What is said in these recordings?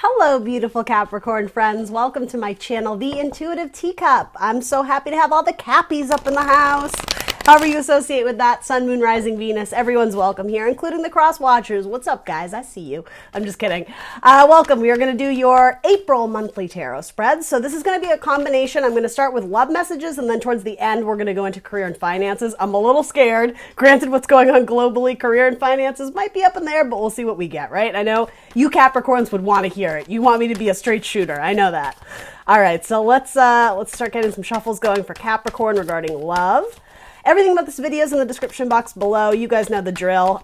Hello, beautiful Capricorn friends. Welcome to my channel, The Intuitive Teacup. I'm so happy to have all the Cappies up in the house. However you associate with that, Sun, Moon, Rising, Venus, everyone's welcome here, including the cross watchers. What's up, guys? I see you. I'm just kidding. Welcome. We are going to do your April monthly tarot spread. So this is going to be a combination. I'm going to start with love messages, and then towards the end, we're going to go into career and finances. I'm a little scared. Granted, what's going on globally, career and finances might be up in there, but we'll see what we get, right? I know you Capricorns would want to hear it. You want me to be a straight shooter. I know that. All right, so let's start getting some shuffles going for Capricorn regarding love. Everything about this video is in the description box below. You guys know the drill.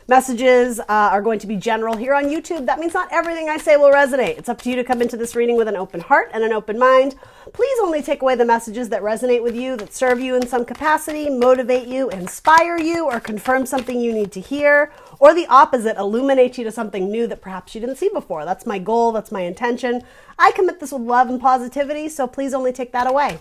Messages are going to be general here on YouTube. That means not everything I say will resonate. It's up to you to come into this reading with an open heart and an open mind. Please only take away the messages that resonate with you, that serve you in some capacity, motivate you, inspire you, or confirm something you need to hear, or the opposite, illuminate you to something new that perhaps you didn't see before. That's my goal. That's my intention. I commit this with love and positivity, so please only take that away.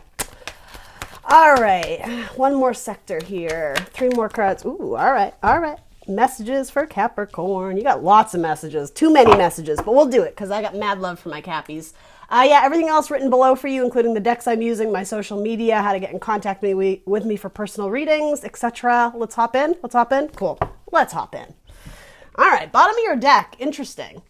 All right, one more sector here. 3 more cards. Ooh, all right. Messages for Capricorn. You got lots of messages. Too many messages, but we'll do it because I got mad love for my Cappies. Yeah, everything else written below for you, including the decks I'm using, my social media, how to get in contact with me for personal readings, etc. Let's hop in. Cool. Let's hop in. All right, bottom of your deck. Interesting.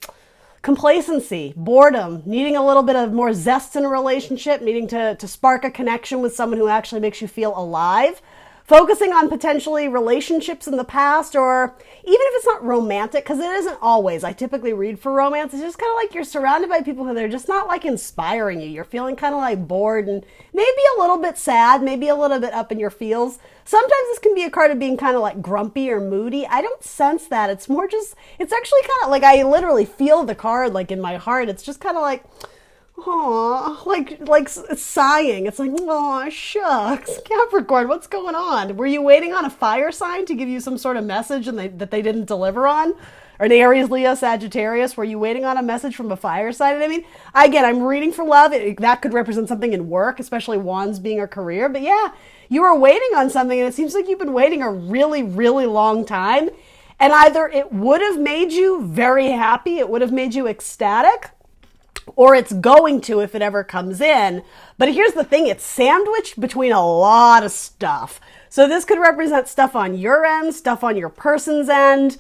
Complacency, boredom, needing a little bit of more zest in a relationship, needing to spark a connection with someone who actually makes you feel alive, focusing on potentially relationships in the past, or even if it's not romantic, because it isn't always. I typically read for romance. It's just kind of like you're surrounded by people who they're just not like inspiring you. You're feeling kind of like bored and maybe a little bit sad, maybe a little bit up in your feels. Sometimes this can be a card of being kind of like grumpy or moody. I don't sense that. It's more just, it's actually kind of like I literally feel the card like in my heart. It's just kind of like, oh, like sighing. It's like, oh, shucks. Capricorn, what's going on? Were you waiting on a fire sign to give you some sort of message and that they didn't deliver on? Or an Aries, Leo, Sagittarius, were you waiting on a message from a fire sign? I mean, again, I'm reading for love. That could represent something in work, especially wands being a career. But yeah, you were waiting on something, and it seems like you've been waiting a really, really long time. And either it would have made you very happy, it would have made you ecstatic, or it's going to if it ever comes in. But here's the thing, it's sandwiched between a lot of stuff. So this could represent stuff on your end, stuff on your person's end.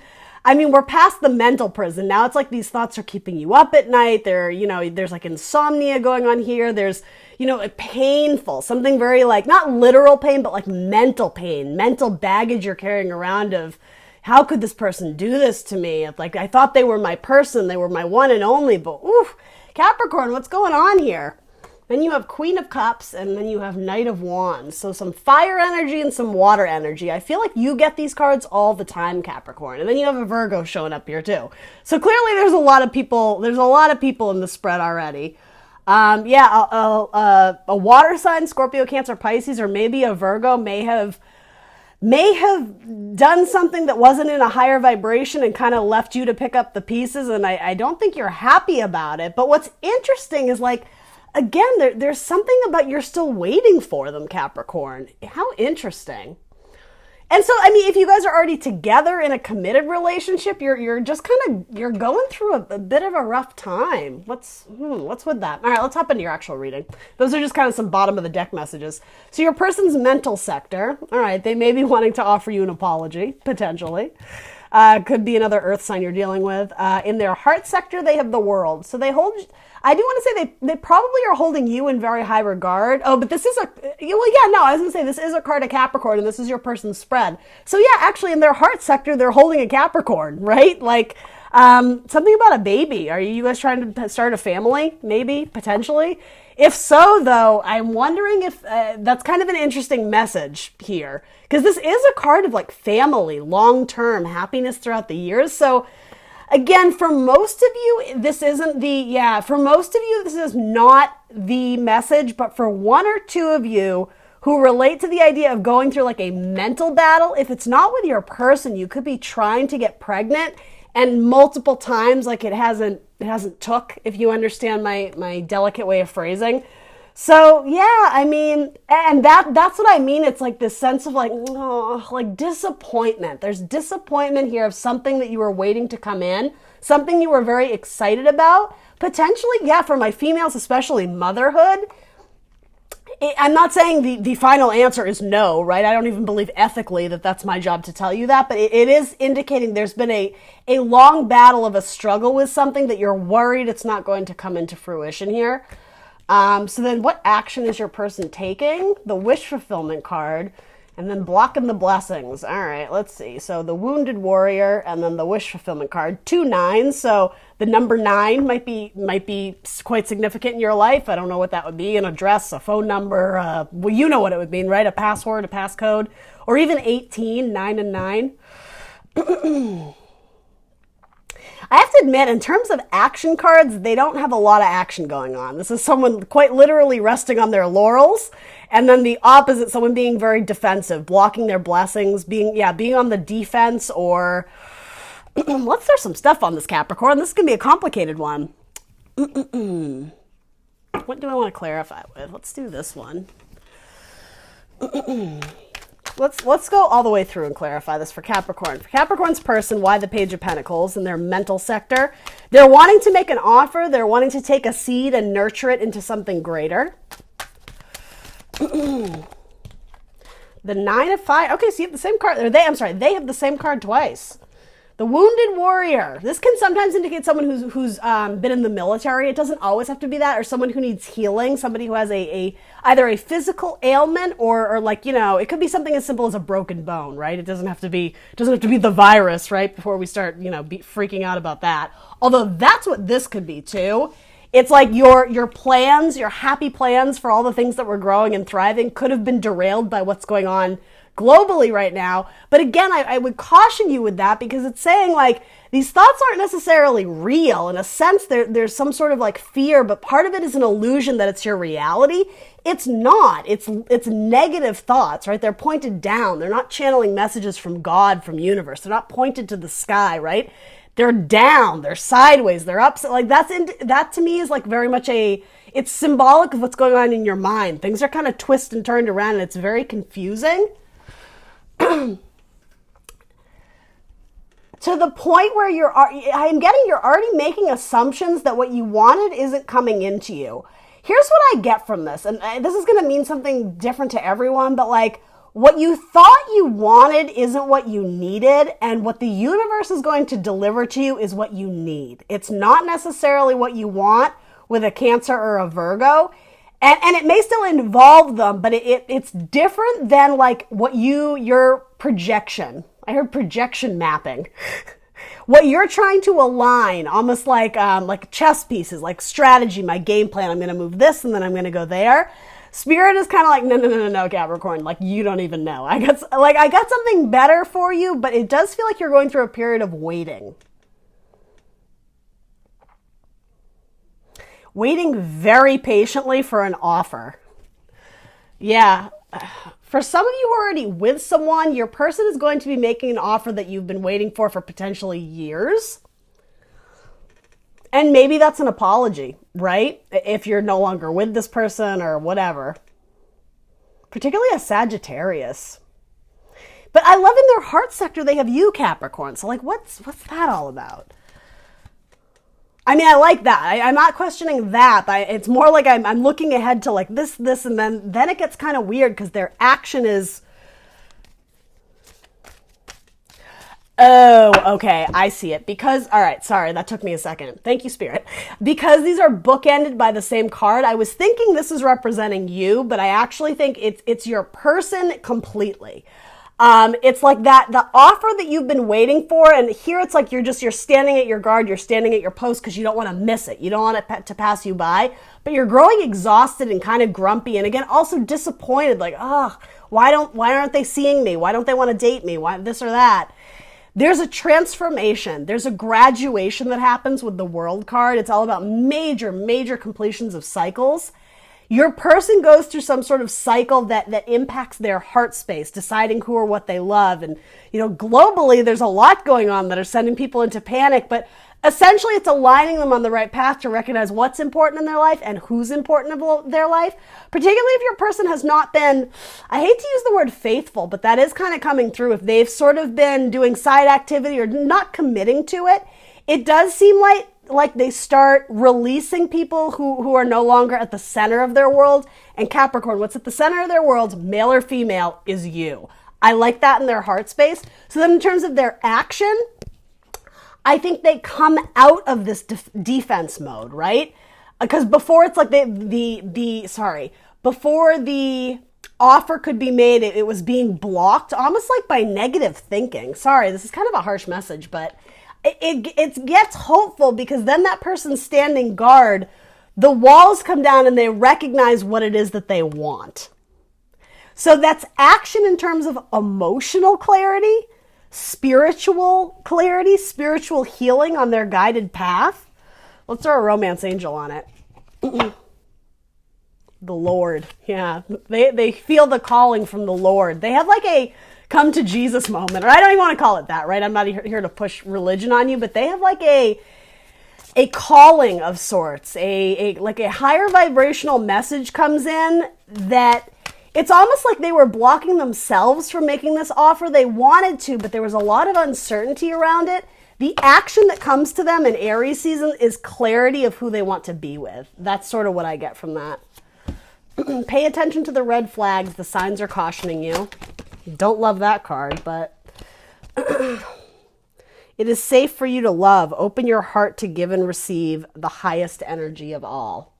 I mean, we're past the mental prison. Now it's like these thoughts are keeping you up at night. There's like insomnia going on here. There's, painful, something very like, not literal pain, but like mental pain, mental baggage you're carrying around of, how could this person do this to me? Like, I thought they were my person. They were my one and only, but oof, Capricorn, what's going on here? Then you have Queen of Cups, and then you have Knight of Wands. So some fire energy and some water energy. I feel like you get these cards all the time, Capricorn. And then you have a Virgo showing up here too. So clearly there's a lot of people in the spread already. A water sign, Scorpio, Cancer, Pisces, or maybe a Virgo may have done something that wasn't in a higher vibration and kind of left you to pick up the pieces. And I don't think you're happy about it. But what's interesting is like, again, there's something about you're still waiting for them, Capricorn. How interesting. And so, I mean, if you guys are already together in a committed relationship, you're just you're going through a bit of a rough time. What's with that? All right, let's hop into your actual reading. Those are just kind of some bottom of the deck messages. So your person's mental sector, all right, they may be wanting to offer you an apology, potentially. Could be another earth sign you're dealing with. In their heart sector, they have the World. So I do want to say they probably are holding you in very high regard. Oh, but this is I was going to say this is a card of Capricorn, and this is your person's spread. So yeah, actually in their heart sector, they're holding a Capricorn, right? Like something about a baby. Are you guys trying to start a family? Maybe, potentially. If so, though, I'm wondering if that's kind of an interesting message here. Because this is a card of like family, long-term happiness throughout the years. So again, for most of you, this is not the message, but for 1 or 2 of you who relate to the idea of going through like a mental battle, if it's not with your person, you could be trying to get pregnant and multiple times, like it hasn't took, if you understand my delicate way of phrasing. So yeah, I mean, and that's what I mean. It's like this sense of like, oh, like disappointment. There's disappointment here of something that you were waiting to come in, something you were very excited about. Potentially, yeah, for my females, especially motherhood. I'm not saying the final answer is no, right? I don't even believe ethically that that's my job to tell you that, but it is indicating there's been a long battle of a struggle with something that you're worried it's not going to come into fruition here. So then what action is your person taking? The wish fulfillment card, and then blocking the blessings. All right, let's see. So the wounded warrior, and then the wish fulfillment card. 2 9s. So the number 9 might be quite significant in your life. I don't know what that would be. An address, a phone number. Well, you know what it would mean, right? A password, a passcode, or even 18, 9 and 9. I have to admit, in terms of action cards, they don't have a lot of action going on. This is someone quite literally resting on their laurels. And then the opposite, someone being very defensive, blocking their blessings, being on the defense, or let's throw some stuff on this Capricorn. This is going to be a complicated one. What do I want to clarify with? Let's do this one. Let's go all the way through and clarify this for Capricorn. For Capricorn's person, why the Page of Pentacles in their mental sector? They're wanting to make an offer. They're wanting to take a seed and nurture it into something greater. The 9 of Fire. Okay, so you have the same card. They have the same card twice. The Wounded Warrior. This can sometimes indicate someone who's been in the military. It doesn't always have to be that, or someone who needs healing, somebody who has either a physical ailment or like, it could be something as simple as a broken bone, right? It doesn't have to be the virus, right? Before we start, freaking out about that. Although that's what this could be too. It's like your plans, your happy plans for all the things that were growing and thriving could have been derailed by what's going on globally right now. But again, I would caution you with that, because it's saying like these thoughts aren't necessarily real. In a sense, there's some sort of like fear, but part of it is an illusion that it's your reality. It's not. It's negative thoughts, right? They're pointed down. They're not channeling messages from God, from universe. They're not pointed to the sky, right? They're down, they're sideways, they're up. Like that to me is like very much it's symbolic of what's going on in your mind. Things are kind of twisted and turned around, and it's very confusing. To the point where you're already making assumptions that what you wanted isn't coming into you. Here's what I get from this, and this is going to mean something different to everyone, but like, what you thought you wanted isn't what you needed, and what the universe is going to deliver to you is what you need. It's not necessarily what you want with a Cancer or a Virgo. And it may still involve them, but it's different than like your projection. I heard projection mapping. What you're trying to align, almost like chess pieces, like strategy, my game plan. I'm going to move this and then I'm going to go there. Spirit is kind of like, no, Capricorn. Like, you don't even know. I got something better for you, but it does feel like you're going through a period of waiting. Waiting very patiently for an offer. Yeah. For some of you who are already with someone, your person is going to be making an offer that you've been waiting for potentially years. And maybe that's an apology, right? If you're no longer with this person or whatever. Particularly a Sagittarius. But I love in their heart sector, they have you, Capricorn. So like, what's that all about? I mean, I like that. I'm not questioning that. It's more like I'm looking ahead to like this, and then it gets kind of weird because their action is... Oh, okay. I see it. Because, all right, sorry, that took me a second. Thank you, Spirit. Because these are bookended by the same card, I was thinking this is representing you, but I actually think it's your person completely. It's like that, the offer that you've been waiting for, and here it's like you're standing at your guard, you're standing at your post because you don't want to miss it. You don't want it to pass you by, but you're growing exhausted and kind of grumpy, and again, also disappointed, like, why aren't they seeing me? Why don't they want to date me? Why this or that? There's a transformation. There's a graduation that happens with the World card. It's all about major, major completions of cycles. Your person goes through some sort of cycle that impacts their heart space, deciding who or what they love. And, globally, there's a lot going on that are sending people into panic, but essentially it's aligning them on the right path to recognize what's important in their life and who's important in their life, particularly if your person has not been, I hate to use the word faithful, but that is kind of coming through. If they've sort of been doing side activity or not committing to it, It does seem like they start releasing people who are no longer at the center of their world. And Capricorn, what's at the center of their world, male or female, is you. I like that in their heart space. So then in terms of their action, I think they come out of this defense mode, right? Because before it's like before the offer could be made, it was being blocked, almost like by negative thinking. Sorry, this is kind of a harsh message, but it gets hopeful because then that person's standing guard, the walls come down and they recognize what it is that they want. So that's action in terms of emotional clarity, spiritual clarity, spiritual healing on their guided path. Let's throw a romance angel on it. The Lord. Yeah. They feel the calling from the Lord. They have like a come to Jesus moment, or I don't even want to call it that, right? I'm not here to push religion on you, but they have like a calling of sorts, like a higher vibrational message comes in that it's almost like they were blocking themselves from making this offer. They wanted to, but there was a lot of uncertainty around it. The action that comes to them in Aries season is clarity of who they want to be with. That's sort of what I get from that. Pay attention to the red flags. The signs are cautioning you. Don't love that card, but it is safe for you to love. Open your heart to give and receive the highest energy of all.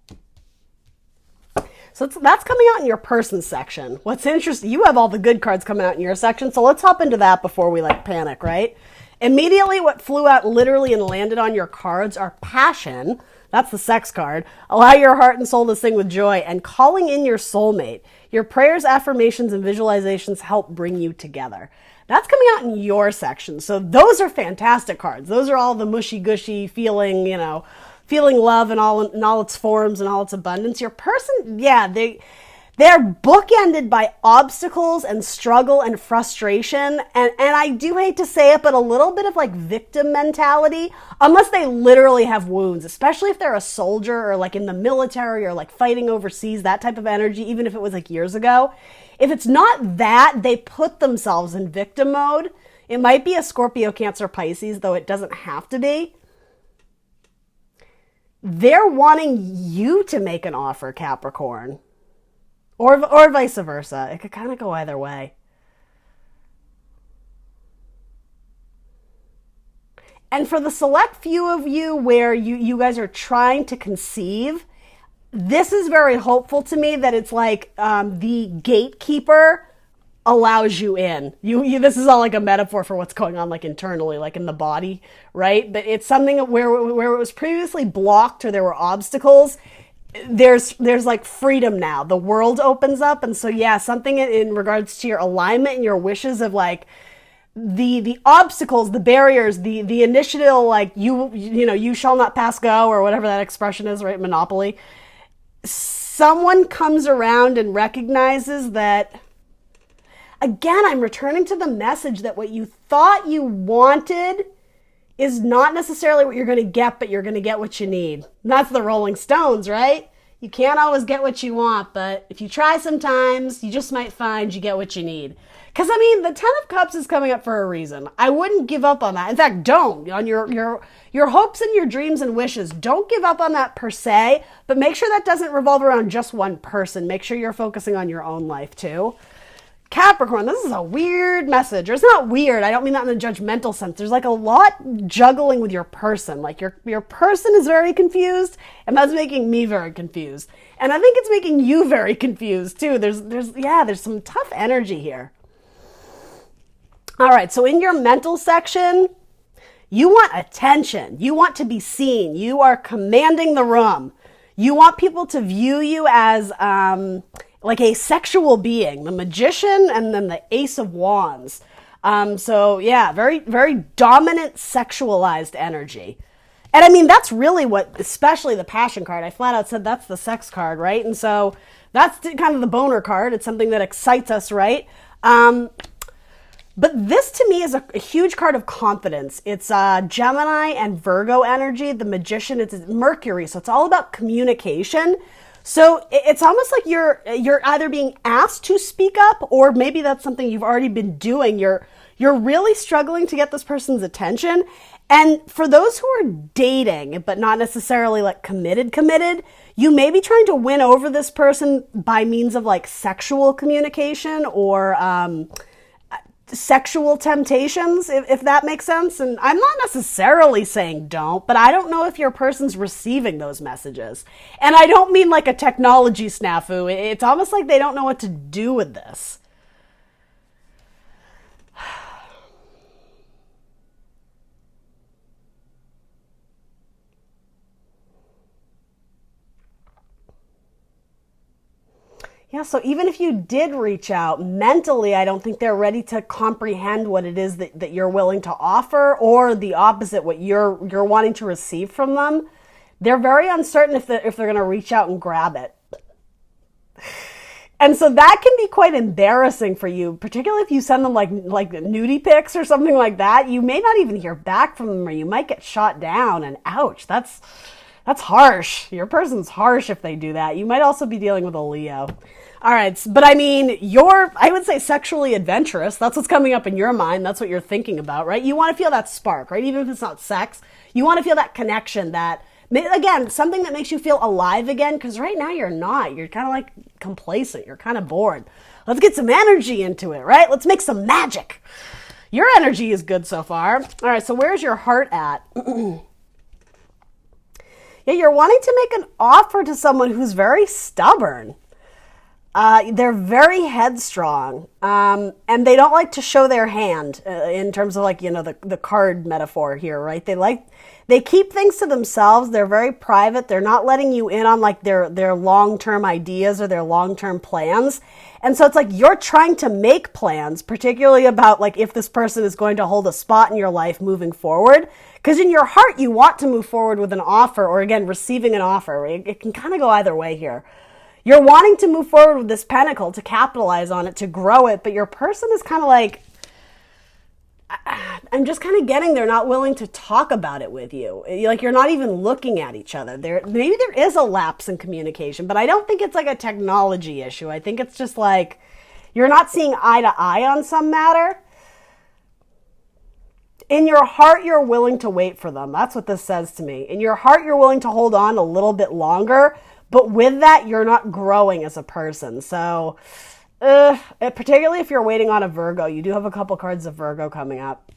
So that's coming out in your person section. What's interesting, you have all the good cards coming out in your section, so let's hop into that before we panic, right? Immediately what flew out literally and landed on your cards are passion. That's the sex card. Allow your heart and soul to sing with joy, and calling in your soulmate. Your prayers, affirmations, and visualizations help bring you together. That's coming out in your section. So those are fantastic cards. Those are all the mushy-gushy feeling, feeling love in all its forms and all its abundance. Your person, yeah, they're bookended by obstacles and struggle and frustration. And I do hate to say it, but a little bit of victim mentality, unless they literally have wounds, especially if they're a soldier or in the military or fighting overseas, that type of energy, even if it was years ago. If it's not that, they put themselves in victim mode. It might be a Scorpio, Cancer, Pisces, though it doesn't have to be. They're wanting you to make an offer, Capricorn. Or vice versa. It could kind of go either way. And for the select few of you where you guys are trying to conceive, this is very hopeful to me that it's the gatekeeper allows you in. This is all a metaphor for what's going on internally, in the body, right? But it's something where it was previously blocked or there were obstacles. There's freedom now. The world opens up. And so, yeah, something in regards to your alignment and your wishes of the obstacles, the barriers, the initiative, you shall not pass go, or whatever that expression is, right? Monopoly. Someone comes around and recognizes that, again, I'm returning to the message that what you thought you wanted is not necessarily what you're going to get, but you're going to get what you need. And that's the Rolling Stones, right? You can't always get what you want, but if you try sometimes, you just might find you get what you need. Because, the Ten of Cups is coming up for a reason. I wouldn't give up on that. In fact, don't. On your hopes and your dreams and wishes, don't give up on that per se, but make sure that doesn't revolve around just one person. Make sure you're focusing on your own life, too. Capricorn, this is a weird message. Or it's not weird. I don't mean that in a judgmental sense. There's a lot juggling with your person. Your person is very confused, and that's making me very confused. And I think it's making you very confused too. There's some tough energy here. All right, so in your mental section, you want attention. You want to be seen. You are commanding the room. You want people to view you as a sexual being, the Magician and then the Ace of Wands. So yeah, very, very dominant sexualized energy. And that's really what, especially the Passion card, I flat out said that's the sex card, right? And so that's kind of the boner card. It's something that excites us, right? But this to me is a huge card of confidence. It's Gemini and Virgo energy. The Magician, it's Mercury. So it's all about communication. So it's almost like you're either being asked to speak up, or maybe that's something you've already been doing. You're really struggling to get this person's attention. And for those who are dating, but not necessarily like committed, you may be trying to win over this person by means of like sexual communication or sexual temptations, if that makes sense. And I'm not necessarily saying don't, but I don't know if your person's receiving those messages. And I don't mean like a technology snafu. It's almost like they don't know what to do with this. Yeah, so even if you did reach out, mentally, I don't think they're ready to comprehend what it is that you're willing to offer, or the opposite, what you're wanting to receive from them. They're very uncertain if they're going to reach out and grab it. And so that can be quite embarrassing for you, particularly if you send them like nudie pics or something like that. You may not even hear back from them, or you might get shot down, and ouch, that's harsh. Your person's harsh if they do that. You might also be dealing with a Leo. All right, but I mean, I would say sexually adventurous. That's what's coming up in your mind. That's what you're thinking about, right? You want to feel that spark, right? Even if it's not sex, you want to feel that connection, that, again, something that makes you feel alive again, because right now you're not. You're kind of like complacent. You're kind of bored. Let's get some energy into it, right? Let's make some magic. Your energy is good so far. All right, so where's your heart at? Yeah, you're wanting to make an offer to someone who's very stubborn. They're very headstrong, and they don't like to show their hand in terms of like, the card metaphor here, right? They keep things to themselves. They're very private. They're not letting you in on like their long-term ideas or their long-term plans. And so it's like you're trying to make plans, particularly about like if this person is going to hold a spot in your life moving forward. Because in your heart, you want to move forward with an offer, or again, receiving an offer. It can kind of go either way here. You're wanting to move forward with this pentacle to capitalize on it, to grow it, but your person is kind of like, I'm just kind of getting they're not willing to talk about it with you. Like you're not even looking at each other. Maybe there is a lapse in communication, but I don't think it's like a technology issue. I think it's just like you're not seeing eye to eye on some matter. In your heart, you're willing to wait for them. That's what this says to me. In your heart, you're willing to hold on a little bit longer, but with that, you're not growing as a person. So, particularly if you're waiting on a Virgo, you do have a couple cards of Virgo coming up.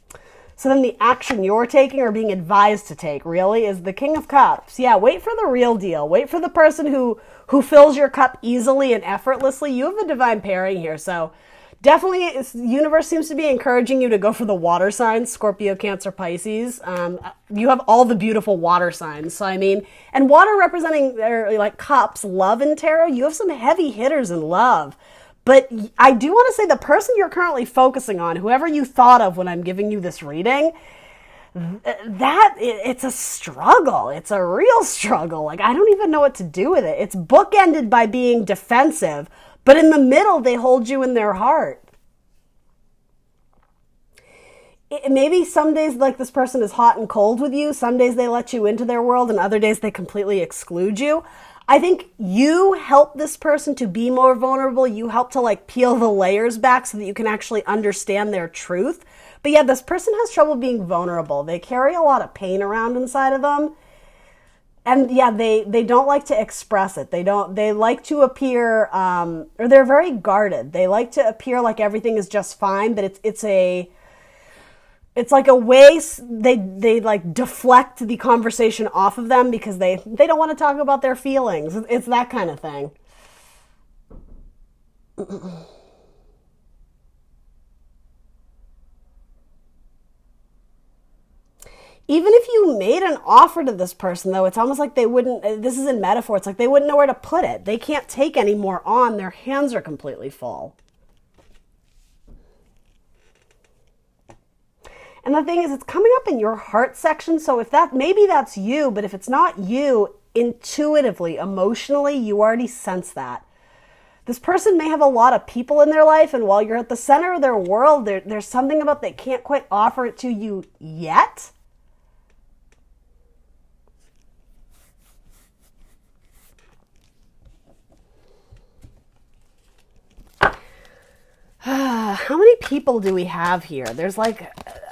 So then the action you're taking or being advised to take really is the King of Cups. Yeah, wait for the real deal. Wait for the person who fills your cup easily and effortlessly. You have a divine pairing here, so definitely, the universe seems to be encouraging you to go for the water signs, Scorpio, Cancer, Pisces. You have all the beautiful water signs. So, I mean, and water representing their like cups, love in tarot, you have some heavy hitters in love. But I do want to say the person you're currently focusing on, whoever you thought of when I'm giving you this reading, it's a struggle. It's a real struggle. Like, I don't even know what to do with it. It's bookended by being defensive, but in the middle, they hold you in their heart. Maybe some days, like, this person is hot and cold with you. Some days they let you into their world, and other days they completely exclude you. I think you help this person to be more vulnerable. You help to, like, peel the layers back so that you can actually understand their truth. But yeah, this person has trouble being vulnerable. They carry a lot of pain around inside of them. And yeah, they don't like to express it. They like to appear, or they're very guarded. They like to appear like everything is just fine, but it's like a way they like deflect the conversation off of them because they don't want to talk about their feelings. It's that kind of thing. Even if you made an offer to this person, though, it's almost like they wouldn't, this is in metaphor, it's like they wouldn't know where to put it. They can't take any more on. Their hands are completely full. And the thing is, it's coming up in your heart section. So maybe that's you, but if it's not you, intuitively, emotionally, you already sense that. This person may have a lot of people in their life, and while you're at the center of their world, there's something about they can't quite offer it to you yet. How many people do we have here? There's like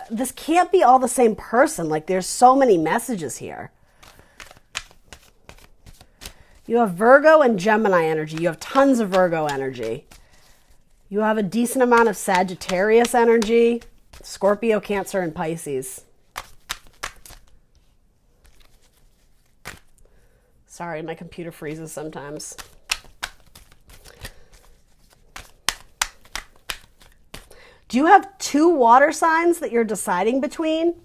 this can't be all the same person. Like, there's so many messages here. You have Virgo and Gemini energy. You have tons of Virgo energy. You have a decent amount of Sagittarius energy, Scorpio, Cancer, and Pisces. Sorry, my computer freezes sometimes. Do you have 2 water signs that you're deciding between?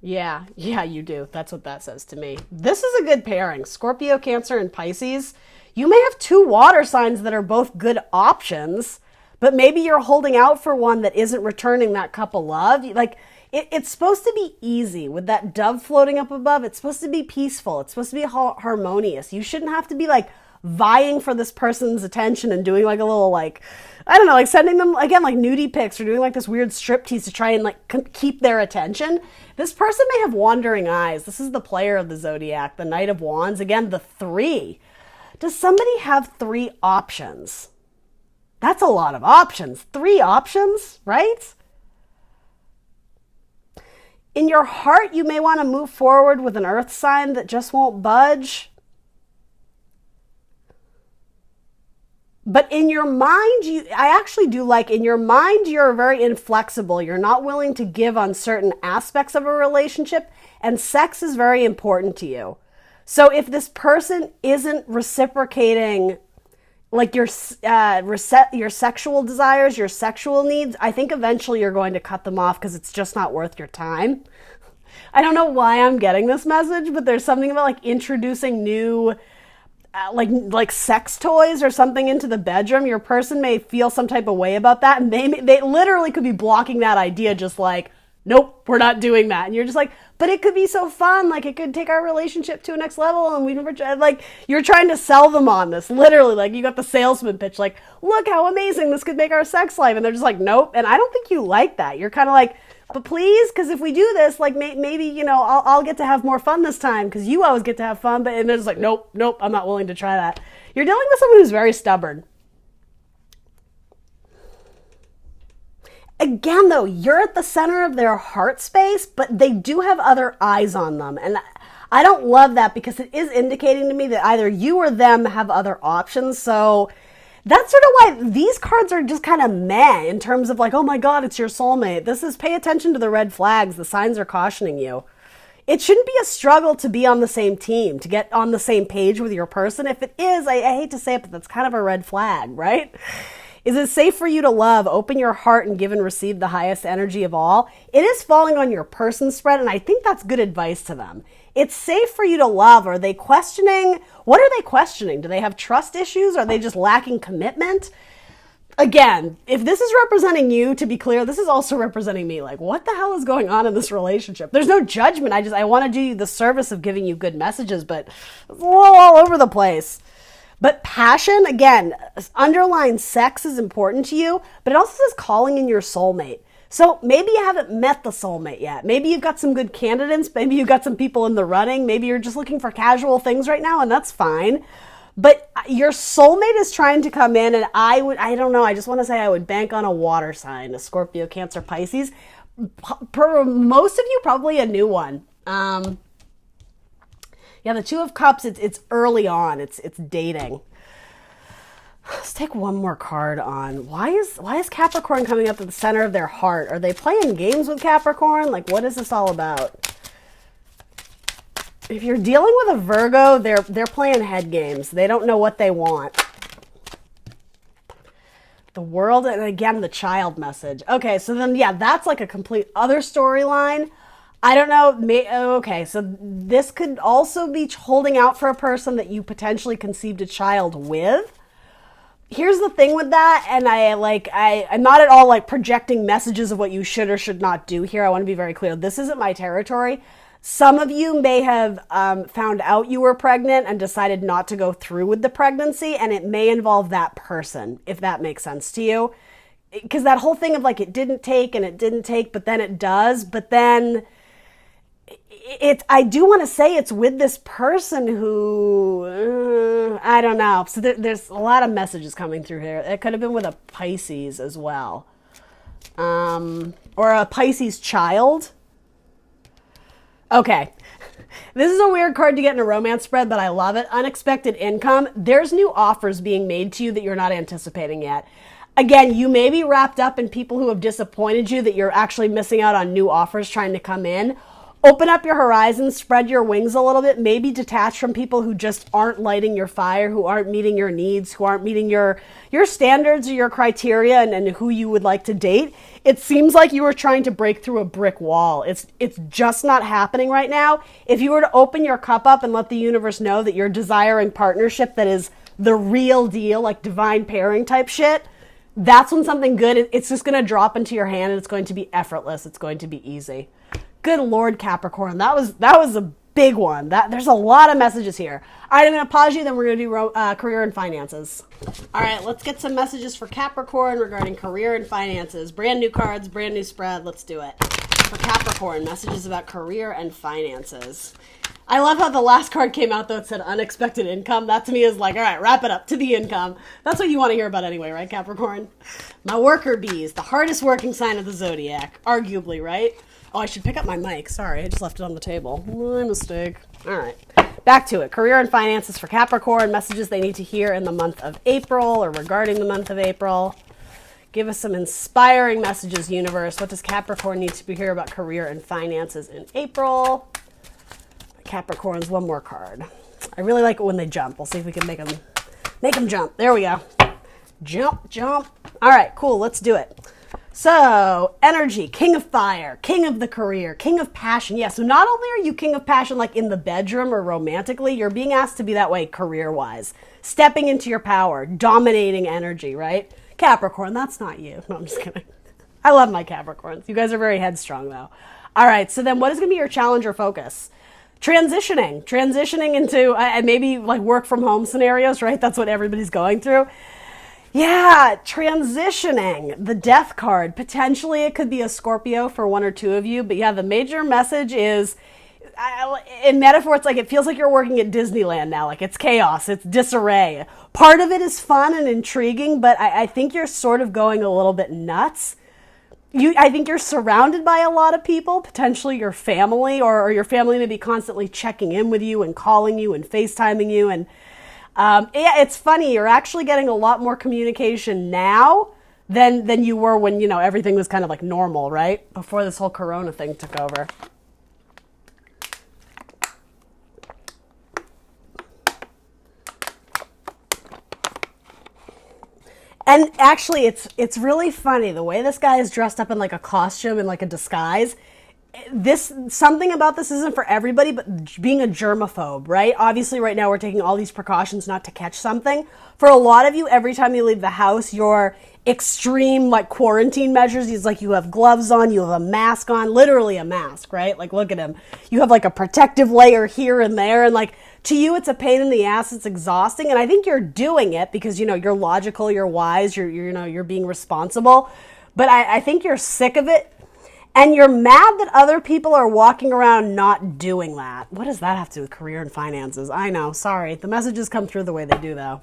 Yeah, you do. That's what that says to me. This is a good pairing. Scorpio, Cancer, and Pisces. You may have 2 water signs that are both good options, but maybe you're holding out for one that isn't returning that cup of love. Like, it's supposed to be easy with that dove floating up above. It's supposed to be peaceful. It's supposed to be harmonious. You shouldn't have to be like vying for this person's attention and doing like a little like, I don't know, like sending them again like nudie pics or doing like this weird striptease to try and like keep their attention. This person may have wandering eyes. This is the player of the zodiac, the Knight of Wands. Again, the 3. Does somebody have 3 options? That's a lot of options. 3 options, right? In your heart, you may want to move forward with an earth sign that just won't budge. But in your mind, I actually do like, in your mind, you're very inflexible. You're not willing to give on certain aspects of a relationship, and sex is very important to you. So if this person isn't reciprocating like your sexual desires, your sexual needs, I think eventually you're going to cut them off because it's just not worth your time. I don't know why I'm getting this message, but there's something about like introducing new like sex toys or something into the bedroom. Your person may feel some type of way about that, and they literally could be blocking that idea, just like, nope, we're not doing that. And you're just like, but it could be so fun. Like, it could take our relationship to a next level. And we never, like, you're trying to sell them on this. Literally, like, you got the salesman pitch, like, look how amazing this could make our sex life. And they're just like, nope. And I don't think you like that. You're kind of like, but please, because if we do this, like, maybe, you know, I'll get to have more fun this time because you always get to have fun. But, and they're just like, nope, I'm not willing to try that. You're dealing with someone who's very stubborn. Again, though, you're at the center of their heart space, but they do have other eyes on them. And I don't love that because it is indicating to me that either you or them have other options. So that's sort of why these cards are just kind of meh in terms of like, oh my God, it's your soulmate. This is, pay attention to the red flags. The signs are cautioning you. It shouldn't be a struggle to be on the same team, to get on the same page with your person. If it is, I hate to say it, but that's kind of a red flag, right? Is it safe for you to love, open your heart, and give and receive the highest energy of all? It is falling on your person spread, and I think that's good advice to them. It's safe for you to love. Are they questioning? What are they questioning? Do they have trust issues? Are they just lacking commitment? Again, if this is representing you, to be clear, this is also representing me. Like, what the hell is going on in this relationship? There's no judgment. I want to do you the service of giving you good messages, but it's a little all over the place. But passion, again, underlying sex is important to you, but it also says calling in your soulmate. So maybe you haven't met the soulmate yet. Maybe you've got some good candidates. Maybe you've got some people in the running. Maybe you're just looking for casual things right now, and that's fine. But your soulmate is trying to come in, and I don't know, I just want to say I would bank on a water sign, a Scorpio, Cancer, Pisces. For most of you, probably a new one. Yeah, the 2 of Cups, it's early on. It's dating. Let's take one more card on. Why is Capricorn coming up at the center of their heart? Are they playing games with Capricorn? Like, what is this all about? If you're dealing with a Virgo, they're playing head games. They don't know what they want. The World, and again, the child message. Okay, so then, yeah, that's like a complete other storyline. I don't know. Okay, so this could also be holding out for a person that you potentially conceived a child with. Here's the thing with that, and I'm not at all like projecting messages of what you should or should not do here. I want to be very clear. This isn't my territory. Some of you may have found out you were pregnant and decided not to go through with the pregnancy, and it may involve that person, if that makes sense to you. Because that whole thing of like it didn't take, but then it does, but then I do want to say it's with this person who, I don't know. So there's a lot of messages coming through here. It could have been with a Pisces as well. or a Pisces child. Okay. This is a weird card to get in a romance spread, but I love it. Unexpected income. There's new offers being made to you that you're not anticipating yet. Again, you may be wrapped up in people who have disappointed you, that you're actually missing out on new offers trying to come in. Open up your horizons, spread your wings a little bit, maybe detach from people who just aren't lighting your fire, who aren't meeting your needs, who aren't meeting your standards or your criteria and who you would like to date. It seems like you were trying to break through a brick wall. It's just not happening right now. If you were to open your cup up and let the universe know that you're desiring partnership that is the real deal, like divine pairing type shit, that's when something good, it's just going to drop into your hand and it's going to be effortless. It's going to be easy. Good Lord, Capricorn. That was a big one. There's a lot of messages here. All right, I'm going to pause you, then we're going to do career and finances. All right, let's get some messages for Capricorn regarding career and finances. Brand new cards, brand new spread. Let's do it. For Capricorn, messages about career and finances. I love how the last card came out, though. It said unexpected income. That to me is like, all right, wrap it up to the income. That's what you want to hear about anyway, right, Capricorn? My worker bees, the hardest working sign of the zodiac, arguably, right? Oh, I should pick up my mic. Sorry, I just left it on the table. My mistake. All right, back to it. Career and finances for Capricorn. Messages they need to hear in the month of April or regarding the month of April. Give us some inspiring messages, universe. What does Capricorn need to hear about career and finances in April? Capricorns, one more card. I really like it when they jump. We'll see if we can make them jump. There we go. Jump, jump. All right, cool. Let's do it. So, energy, king of fire, king of the career, king of passion. Yeah, so not only are you king of passion like in the bedroom or romantically, you're being asked to be that way career-wise. Stepping into your power, dominating energy, right? Capricorn, that's not you. No, I'm just kidding. I love my Capricorns. You guys are very headstrong, though. All right, so then what is going to be your challenge or focus? Transitioning into maybe like work from home scenarios, right? That's what everybody's going through. Yeah, transitioning, the death card. Potentially it could be a Scorpio for one or two of you. But yeah, the major message is, in metaphor, it's like it feels like you're working at Disneyland now. Like it's chaos, it's disarray. Part of it is fun and intriguing, but I think you're sort of going a little bit nuts. I think you're surrounded by a lot of people, potentially your family, or your family may be constantly checking in with you and calling you and FaceTiming you. And yeah, it's funny. You're actually getting a lot more communication now than you were when, everything was kind of like normal, right? Before this whole Corona thing took over. And actually, it's really funny. The way this guy is dressed up in like a costume and like a disguise, something about this isn't for everybody, but being a germaphobe, right? Obviously, right now we're taking all these precautions not to catch something. For a lot of you, every time you leave the house, your extreme like quarantine measures, is like you have gloves on, you have a mask on, literally a mask, right? Like look at him. You have like a protective layer here and there, and like to you, it's a pain in the ass. It's exhausting, and I think you're doing it because you're logical, you're wise, you're being responsible. But I think you're sick of it. And you're mad that other people are walking around not doing that. What does that have to do with career and finances? I know, sorry. The messages come through the way they do, though.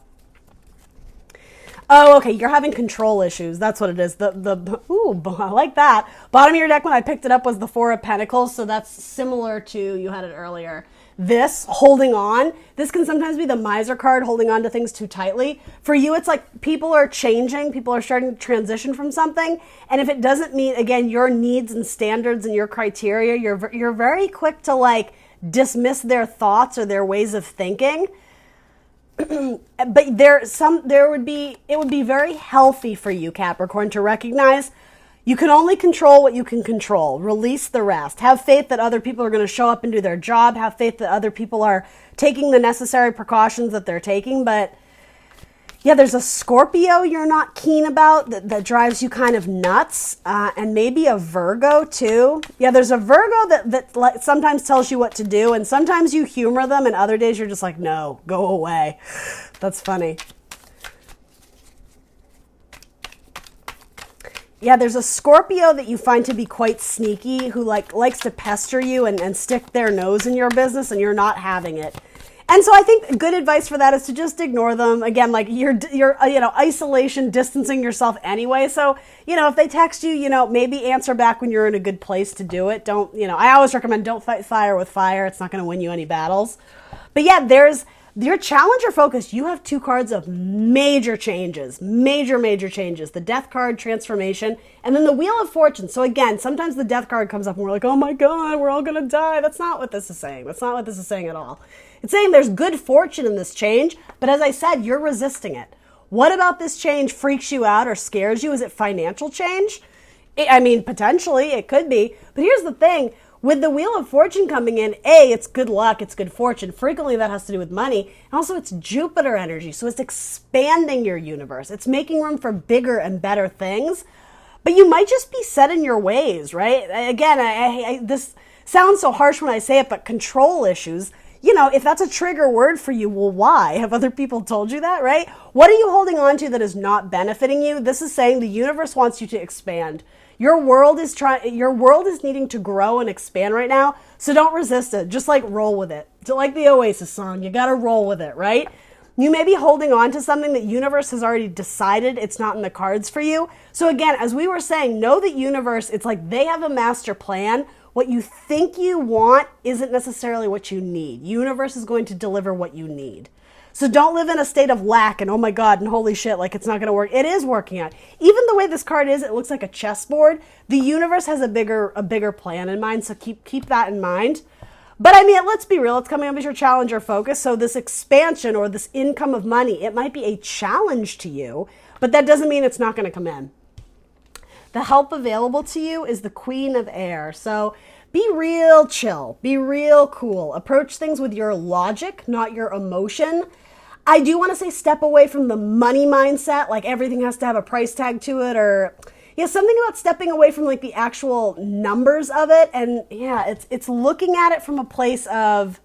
Oh, okay, you're having control issues. That's what it is. Ooh, I like that. Bottom of your deck when I picked it up was the Four of Pentacles, so that's similar to, you had it earlier. This, holding on, this can sometimes be the miser card, holding on to things too tightly. For you, it's like people are changing, people are starting to transition from something, and if it doesn't meet, again, your needs and standards and your criteria, you're very quick to like dismiss their thoughts or their ways of thinking. But it would be very healthy for you, Capricorn, to recognize you can only control what you can control. Release the rest. Have faith that other people are going to show up and do their job. Have faith that other people are taking the necessary precautions that they're taking. But yeah, there's a Scorpio you're not keen about that drives you kind of nuts. And maybe a Virgo too. Yeah, there's a Virgo that sometimes tells you what to do. And sometimes you humor them. And other days you're just like, no, go away. That's funny. Yeah, there's a Scorpio that you find to be quite sneaky, who likes to pester you and stick their nose in your business, and you're not having it. And so I think good advice for that is to just ignore them. Again, like you're isolation, distancing yourself anyway. So, if they text you, maybe answer back when you're in a good place to do it. Don't, I always recommend don't fight fire with fire. It's not going to win you any battles. But yeah, there's your challenger focus. You have 2 cards of major changes, major changes. The death card, transformation, and then the wheel of fortune. So again, sometimes the death card comes up and we're like, oh my God, we're all going to die. That's not what this is saying. That's not what this is saying at all. It's saying there's good fortune in this change, but as I said, you're resisting it. What about this change freaks you out or scares you? Is it financial change? Potentially it could be, but here's the thing. With the Wheel of Fortune coming in, it's good luck, it's good fortune. Frequently that has to do with money. And also it's Jupiter energy, so it's expanding your universe. It's making room for bigger and better things. But you might just be set in your ways, right? Again, this sounds so harsh when I say it, but control issues. If that's a trigger word for you, well, why? Have other people told you that, right? What are you holding on to that is not benefiting you? This is saying the universe wants you to expand. Your world is needing to grow and expand right now, so don't resist it. Just roll with it. Like the Oasis song, you gotta roll with it, right? You may be holding on to something that universe has already decided it's not in the cards for you. So again, as we were saying, know that universe, it's like they have a master plan. What you think you want isn't necessarily what you need. Universe is going to deliver what you need. So don't live in a state of lack and oh my God and holy shit, like it's not going to work. It is working out. Even the way this card is, it looks like a chessboard. The universe has a bigger plan in mind, so keep that in mind. But let's be real, it's coming up as your challenger focus. So this expansion or this income of money, it might be a challenge to you, but that doesn't mean it's not going to come in. The help available to you is the Queen of Air. So be real chill, be real cool. Approach things with your logic, not your emotion. I do want to say step away from the money mindset, like everything has to have a price tag to it, or something about stepping away from the actual numbers of it. And it's looking at it from a place of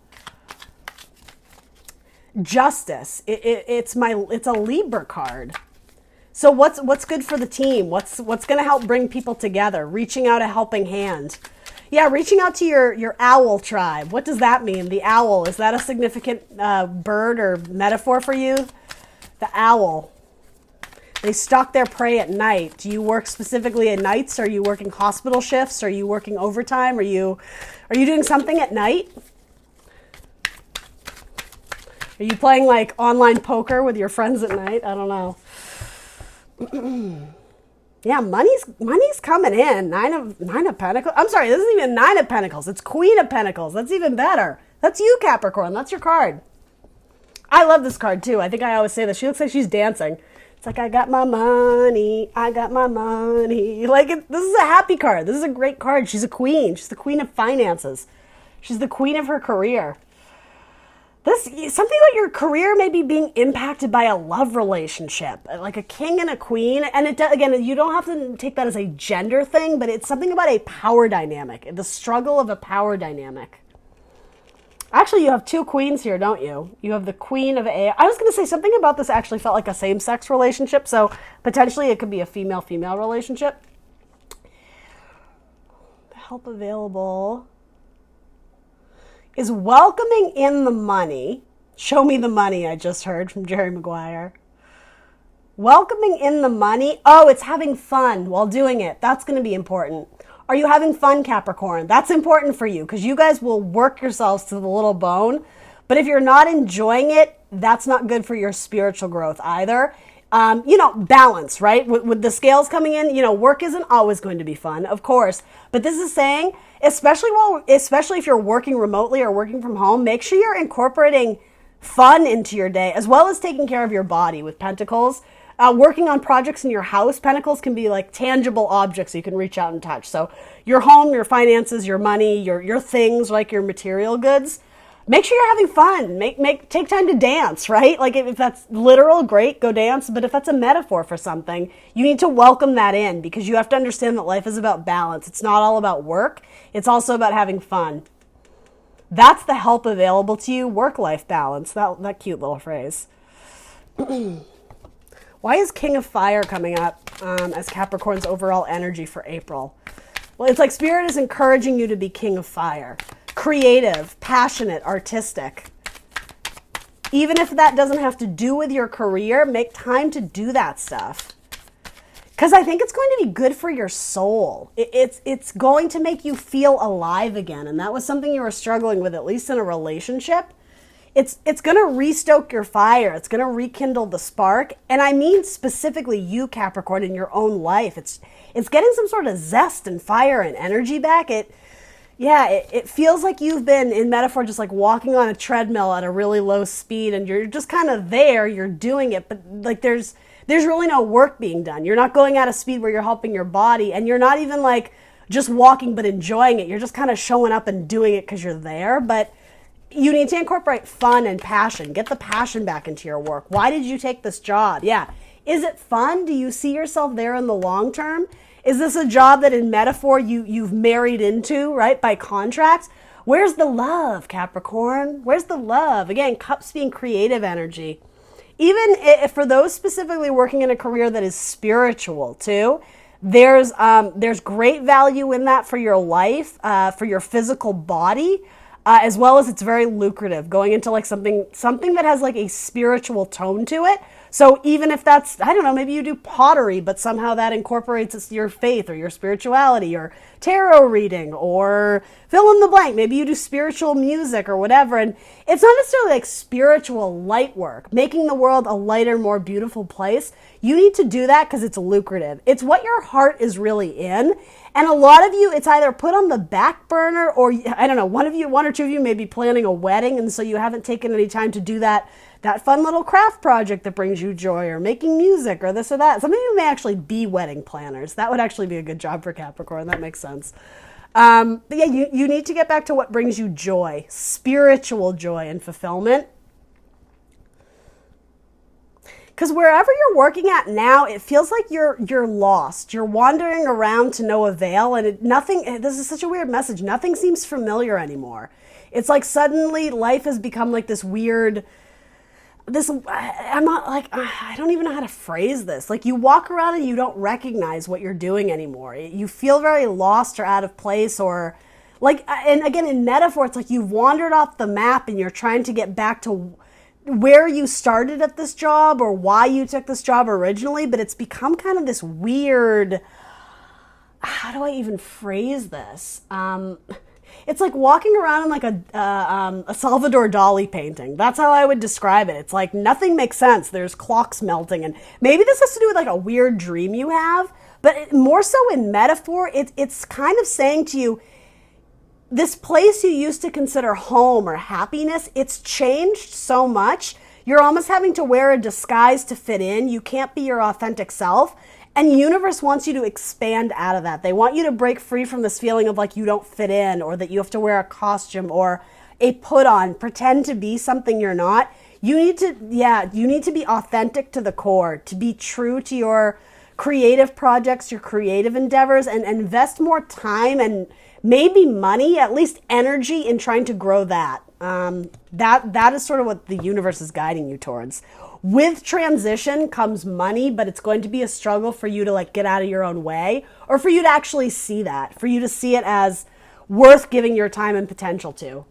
justice. It's a Libra card. So what's good for the team? What's going to help bring people together? Reaching out a helping hand. Yeah, reaching out to your owl tribe. What does that mean? The owl, is that a significant bird or metaphor for you? The owl. They stalk their prey at night. Do you work specifically at nights? Are you working hospital shifts? Are you working overtime? Are you doing something at night? Are you playing online poker with your friends at night? I don't know. Yeah, money's coming in. Nine of Pentacles. I'm sorry, this isn't even Nine of Pentacles. It's Queen of Pentacles. That's even better. That's you, Capricorn. That's your card. I love this card too. I think I always say this. She looks like she's dancing. It's like, I got my money. I got my money. This is a happy card. This is a great card. She's a queen. She's the queen of finances. She's the queen of her career. Something about your career may be being impacted by a love relationship, like a king and a queen. And again, you don't have to take that as a gender thing, but it's something about a power dynamic, the struggle of a power dynamic. Actually, you have 2 queens here, don't you? You have the Queen of Air. I was going to say something about this actually felt like a same-sex relationship, so potentially it could be a female-female relationship. The help available is welcoming in the money. Show me the money, I just heard from Jerry Maguire. Welcoming in the money. Oh, it's having fun while doing it. That's going to be important. Are you having fun, Capricorn? That's important for you because you guys will work yourselves to the little bone. But if you're not enjoying it, that's not good for your spiritual growth either. Balance, right? With the scales coming in, work isn't always going to be fun, of course. But this is saying, especially if you're working remotely or working from home, make sure you're incorporating fun into your day, as well as taking care of your body with Pentacles. Working on projects in your house, Pentacles can be like tangible objects you can reach out and touch. So your home, your finances, your money, your things, like your material goods. Make sure you're having fun. Take time to dance, right? Like if that's literal, great, go dance. But if that's a metaphor for something, you need to welcome that in because you have to understand that life is about balance. It's not all about work. It's also about having fun. That's the help available to you, work-life balance. That cute little phrase. Why is King of Fire coming up as Capricorn's overall energy for April? Well, it's like Spirit is encouraging you to be King of Fire. Creative, passionate, artistic. Even if that doesn't have to do with your career, make time to do that stuff. Because I think it's going to be good for your soul. It's going to make you feel alive again. And that was something you were struggling with, at least in a relationship. It's going to restoke your fire. It's going to rekindle the spark. And I mean specifically you, Capricorn, in your own life. It's getting some sort of zest and fire and energy back. It feels like you've been, in metaphor, just like walking on a treadmill at a really low speed, and you're just kind of there, you're doing it, but like there's really no work being done. You're not going at a speed where you're helping your body, and you're not even like just walking but enjoying it. You're just kind of showing up and doing it because you're there. But you need to incorporate fun and passion. Get the passion back into your work. Why did you take this job? Yeah. Is it fun? Do you see yourself there in the long term? Is this a job that in metaphor you've married into, right, by contract? Where's the love, Capricorn? Where's the love? Again, cups being creative energy. Even if for those specifically working in a career that is spiritual too, there's great value in that for your life, for your physical body, as well as it's very lucrative going into like something that has like a spiritual tone to it. So even if that's, I don't know, maybe you do pottery, but somehow that incorporates your faith or your spirituality, or tarot reading, or fill in the blank. Maybe you do spiritual music or whatever. And it's not necessarily like spiritual light work, making the world a lighter, more beautiful place. You need to do that because it's lucrative. It's what your heart is really in. And a lot of you, it's either put on the back burner, or I don't know, one or two of you may be planning a wedding, and so you haven't taken any time to do that fun little craft project that brings you joy, or making music, or this or that. Some of you may actually be wedding planners. That would actually be a good job for Capricorn. That makes sense. But yeah, you need to get back to what brings you joy, spiritual joy and fulfillment. Because wherever you're working at now, it feels like you're lost. You're wandering around to no avail, and this is such a weird message. Nothing seems familiar anymore. It's like suddenly life has become like this weird, I don't even know how to phrase this. Like you walk around and you don't recognize what you're doing anymore. You feel very lost or out of place, or like, and again, in metaphor, it's like you've wandered off the map and you're trying to get back to where you started at this job or why you took this job originally, but it's become kind of this weird, how do I even phrase this? It's like walking around in like a Salvador Dali painting. That's how I would describe it. It's like nothing makes sense. There's clocks melting, and maybe this has to do with like a weird dream you have, but more so in metaphor, it's kind of saying to you, this place you used to consider home or happiness, it's changed so much. You're almost having to wear a disguise to fit in. You can't be your authentic self. And the universe wants you to expand out of that. They want you to break free from this feeling of like you don't fit in, or that you have to wear a costume or a put on, pretend to be something you're not. You need to be authentic to the core, to be true to your creative projects, your creative endeavors, and invest more time and maybe money, at least energy, in trying to grow that. That is sort of what the universe is guiding you towards. With transition comes money, but it's going to be a struggle for you to like get out of your own way, or for you to actually see that, for you to see it as worth giving your time and potential to.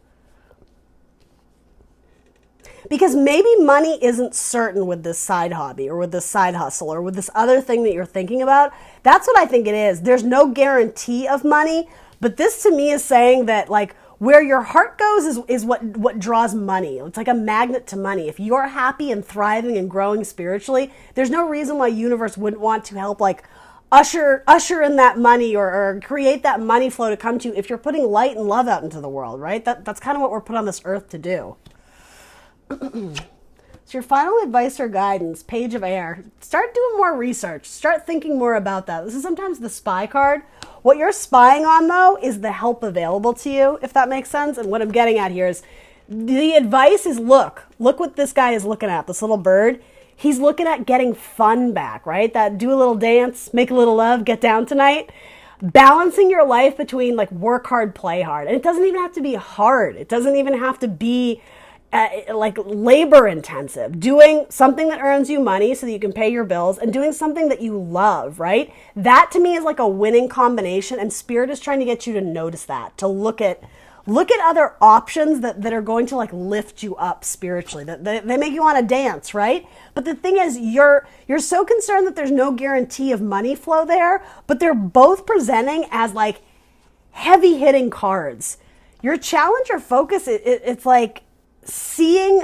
Because maybe money isn't certain with this side hobby, or with this side hustle, or with this other thing that you're thinking about. That's what I think it is. There's no guarantee of money, but this to me is saying that like where your heart goes is what draws money. It's like a magnet to money. If you're happy and thriving and growing spiritually, there's no reason why universe wouldn't want to help like usher in that money, or create that money flow to come to you if you're putting light and love out into the world, right? That's kind of what we're put on this earth to do. So your final advice or guidance, Page of Air. Start doing more research. Start thinking more about that. This is sometimes the spy card. What you're spying on, though, is the help available to you, if that makes sense. And what I'm getting at here is the advice is look what this guy is looking at, this little bird. He's looking at getting fun back, right? That do a little dance, make a little love, get down tonight. Balancing your life between like work hard, play hard. And it doesn't even have to be hard. It doesn't even have to be like labor intensive. Doing something that earns you money so that you can pay your bills, and doing something that you love, right? That to me is like a winning combination, and Spirit is trying to get you to notice that, to look at Look at other options that are going to like lift you up spiritually, that they make you want to dance, right? But the thing is, you're so concerned that there's no guarantee of money flow there, but they're both presenting as like heavy hitting cards. Your challenge or focus, it's like seeing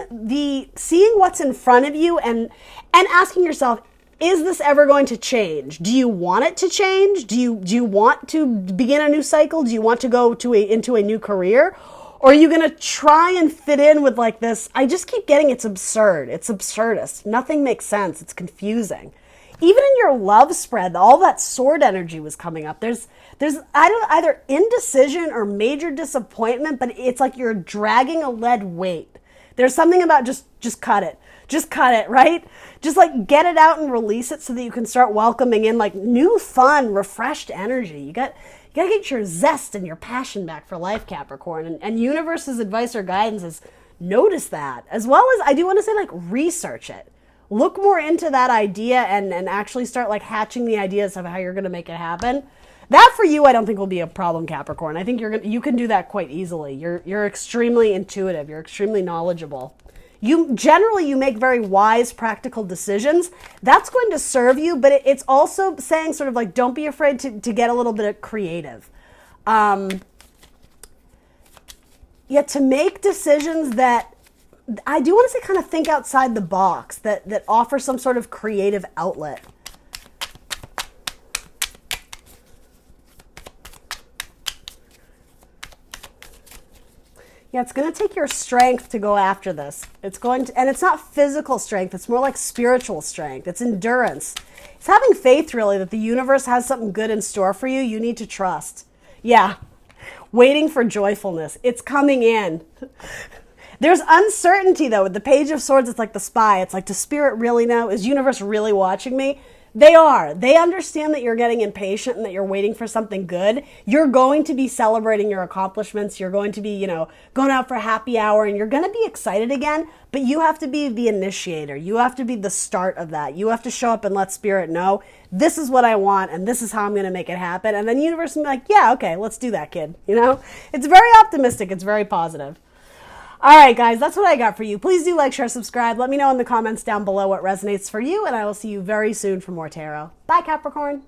what's in front of you and asking yourself, is this ever going to change? Do you want it to change? Do you want to begin a new cycle? Do you want to go into a new career? Or are you going to try and fit in with like this? I just keep getting it's absurd. It's absurdist. Nothing makes sense. It's confusing. Even in your love spread, all that sword energy was coming up. There's either indecision or major disappointment, but it's like you're dragging a lead weight. There's something about just cut it. Just cut it, right? Just like get it out and release it so that you can start welcoming in like new, fun, refreshed energy. You gotta get your zest and your passion back for life, Capricorn. And universe's advice or guidance is notice that. As well as I do want to say like research it. Look more into that idea and actually start like hatching the ideas of how you're gonna make it happen. That for you, I don't think will be a problem, Capricorn. I think you can do that quite easily. You're extremely intuitive. You're extremely knowledgeable. You make very wise, practical decisions. That's going to serve you, but it's also saying sort of like, don't be afraid to get a little bit creative. To make decisions that I do want to say kind of think outside the box, that offer some sort of creative outlet. Yeah, it's going to take your strength to go after this. And it's not physical strength. It's more like spiritual strength. It's endurance. It's having faith, really, that the universe has something good in store for you. You need to trust. Yeah. Waiting for joyfulness. It's coming in. There's uncertainty, though. With the Page of Swords, it's like the spy. It's like, does Spirit really know? Is universe really watching me? They are. They understand that you're getting impatient and that you're waiting for something good. You're going to be celebrating your accomplishments. You're going to be, going out for happy hour and you're going to be excited again, but you have to be the initiator. You have to be the start of that. You have to show up and let Spirit know, this is what I want and this is how I'm going to make it happen. And then the universe will be like, yeah, okay, let's do that, kid. It's very optimistic. It's very positive. All right, guys, that's what I got for you. Please do like, share, subscribe. Let me know in the comments down below what resonates for you, and I will see you very soon for more tarot. Bye, Capricorn.